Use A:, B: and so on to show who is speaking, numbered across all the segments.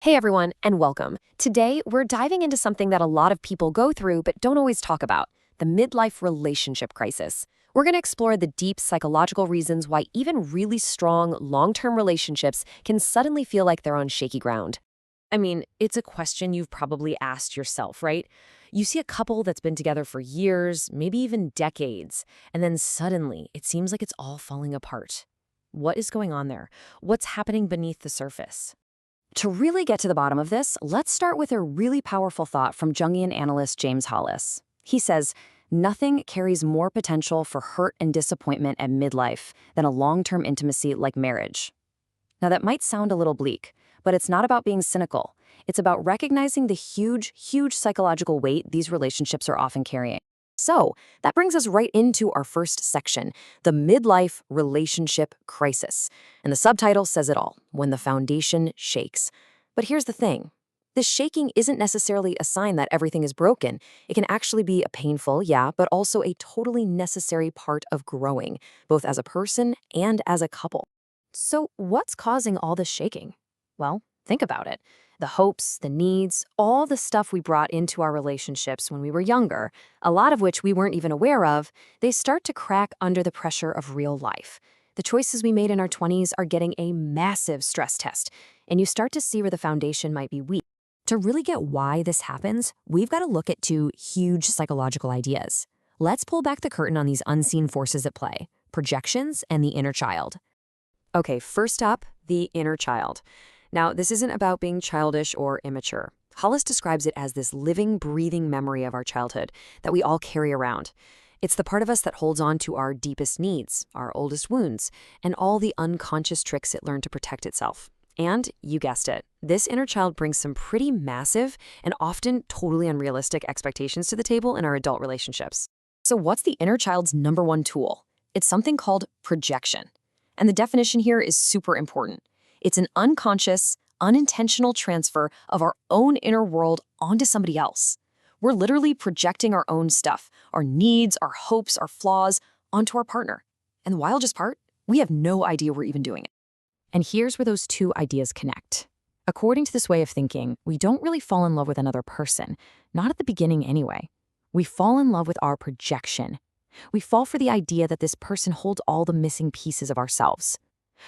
A: Hey everyone, and welcome. Today, we're diving into something that a lot of people go through but don't always talk about, the midlife relationship crisis. We're going to explore the deep psychological reasons why even really strong, long-term relationships can suddenly feel like they're on shaky ground. I mean, it's a question you've probably asked yourself, right? You see a couple that's been together for years, maybe even decades, and then suddenly it seems like it's all falling apart. What is going on there? What's happening beneath the surface? To really get to the bottom of this, let's start with a really powerful thought from Jungian analyst James Hollis. He says, nothing carries more potential for hurt and disappointment at midlife than a long-term intimacy like marriage. Now, that might sound a little bleak, but it's not about being cynical. It's about recognizing the huge psychological weight these relationships are often carrying. So, that brings us right into our first section, the midlife relationship crisis. And the subtitle says it all, when the foundation shakes. But here's the thing. This shaking isn't necessarily a sign that everything is broken. It can actually be a painful, yeah, but also a totally necessary part of growing, both as a person and as a couple. So, what's causing all this shaking? Well, think about it. The hopes, the needs, all the stuff we brought into our relationships when we were younger, a lot of which we weren't even aware of, they start to crack under the pressure of real life. The choices we made in our 20s are getting a massive stress test, and you start to see where the foundation might be weak. To really get why this happens, we've got to look at two huge psychological ideas. Let's pull back the curtain on these unseen forces at play, projections and the inner child. Okay, first up, the inner child. Now, this isn't about being childish or immature. Hollis describes it as this living, breathing memory of our childhood that we all carry around. It's the part of us that holds on to our deepest needs, our oldest wounds, and all the unconscious tricks it learned to protect itself. And, you guessed it, this inner child brings some pretty massive and often totally unrealistic expectations to the table in our adult relationships. So what's the inner child's number one tool? It's something called projection. And the definition here is super important. It's an unconscious, unintentional transfer of our own inner world onto somebody else. We're literally projecting our own stuff, our needs, our hopes, our flaws, onto our partner. And the wildest part, we have no idea we're even doing it. And here's where those two ideas connect. According to this way of thinking, we don't really fall in love with another person, not at the beginning anyway. We fall in love with our projection. We fall for the idea that this person holds all the missing pieces of ourselves.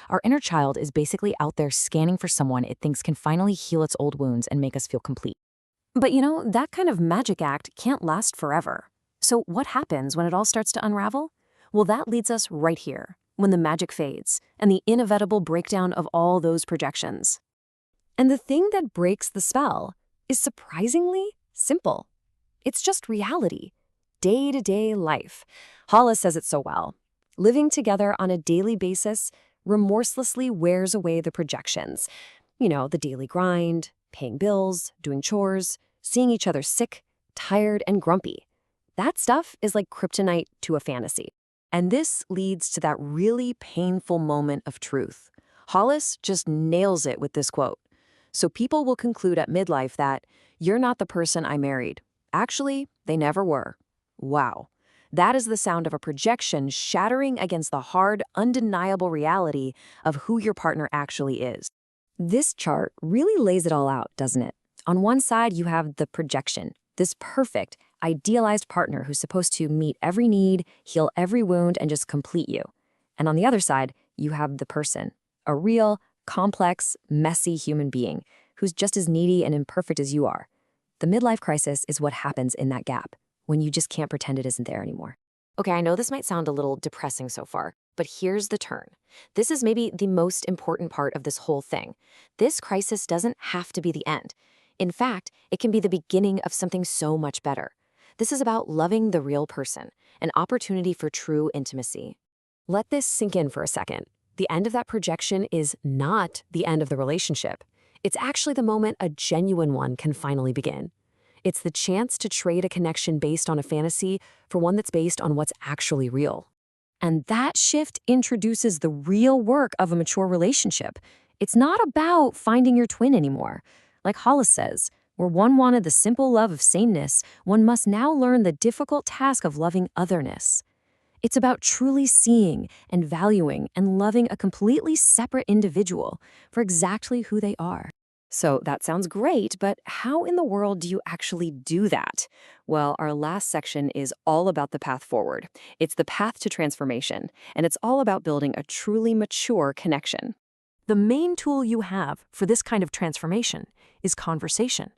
A: Our inner child is basically out there scanning for someone it thinks can finally heal its old wounds and make us feel complete. But that kind of magic act can't last forever. So what happens when it all starts to unravel? Well, that leads us right here, when the magic fades and the inevitable breakdown of all those projections. And the thing that breaks the spell is surprisingly simple. It's just reality. Day-to-day life. Hollis says it so well. Living together on a daily basis remorselessly wears away the projections. The daily grind, paying bills, doing chores, seeing each other sick, tired, and grumpy. That stuff is like kryptonite to a fantasy. And this leads to that really painful moment of truth. Hollis just nails it with this quote. So people will conclude at midlife that, "You're not the person I married." Actually, they never were. Wow. That is the sound of a projection shattering against the hard, undeniable reality of who your partner actually is. This chart really lays it all out, doesn't it? On one side, you have the projection, this perfect, idealized partner who's supposed to meet every need, heal every wound, and just complete you. And on the other side, you have the person, a real, complex, messy human being who's just as needy and imperfect as you are. The midlife crisis is what happens in that gap, when you just can't pretend it isn't there anymore. Okay, I know this might sound a little depressing so far, but here's the turn. This is maybe the most important part of this whole thing. This crisis doesn't have to be the end. In fact, it can be the beginning of something so much better. This is about loving the real person, an opportunity for true intimacy. Let this sink in for a second. The end of that projection is not the end of the relationship. It's actually the moment a genuine one can finally begin. It's the chance to trade a connection based on a fantasy for one that's based on what's actually real. And that shift introduces the real work of a mature relationship. It's not about finding your twin anymore. Like Hollis says, where one wanted the simple love of sameness, one must now learn the difficult task of loving otherness. It's about truly seeing and valuing and loving a completely separate individual for exactly who they are. So that sounds great, but how in the world do you actually do that? Well, our last section is all about the path forward. It's the path to transformation, and it's all about building a truly mature connection.
B: The main tool you have for this kind of transformation is conversation.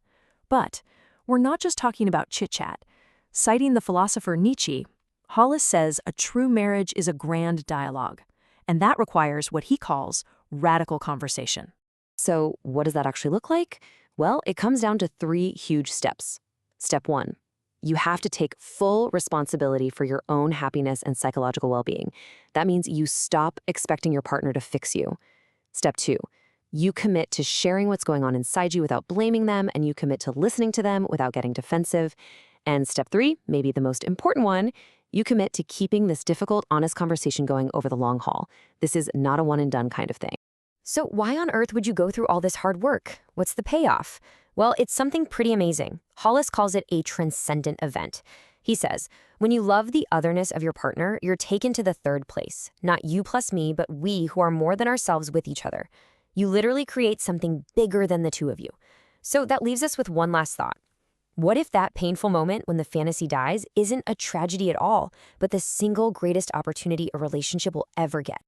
B: But we're not just talking about chit-chat. Citing the philosopher Nietzsche, Hollis says a true marriage is a grand dialogue, and that requires what he calls radical conversation.
A: So, what does that actually look like? Well, it comes down to 3 huge steps. Step 1, you have to take full responsibility for your own happiness and psychological well-being. That means you stop expecting your partner to fix you. Step 2, you commit to sharing what's going on inside you without blaming them, and you commit to listening to them without getting defensive. And step 3, maybe the most important one, you commit to keeping this difficult, honest conversation going over the long haul. This is not a one-and-done kind of thing. So why on earth would you go through all this hard work? What's the payoff? Well, it's something pretty amazing. Hollis calls it a transcendent event. He says, when you love the otherness of your partner, you're taken to the third place. Not you plus me, but we who are more than ourselves with each other. You literally create something bigger than the two of you. So that leaves us with one last thought. What if that painful moment when the fantasy dies isn't a tragedy at all, but the single greatest opportunity a relationship will ever get?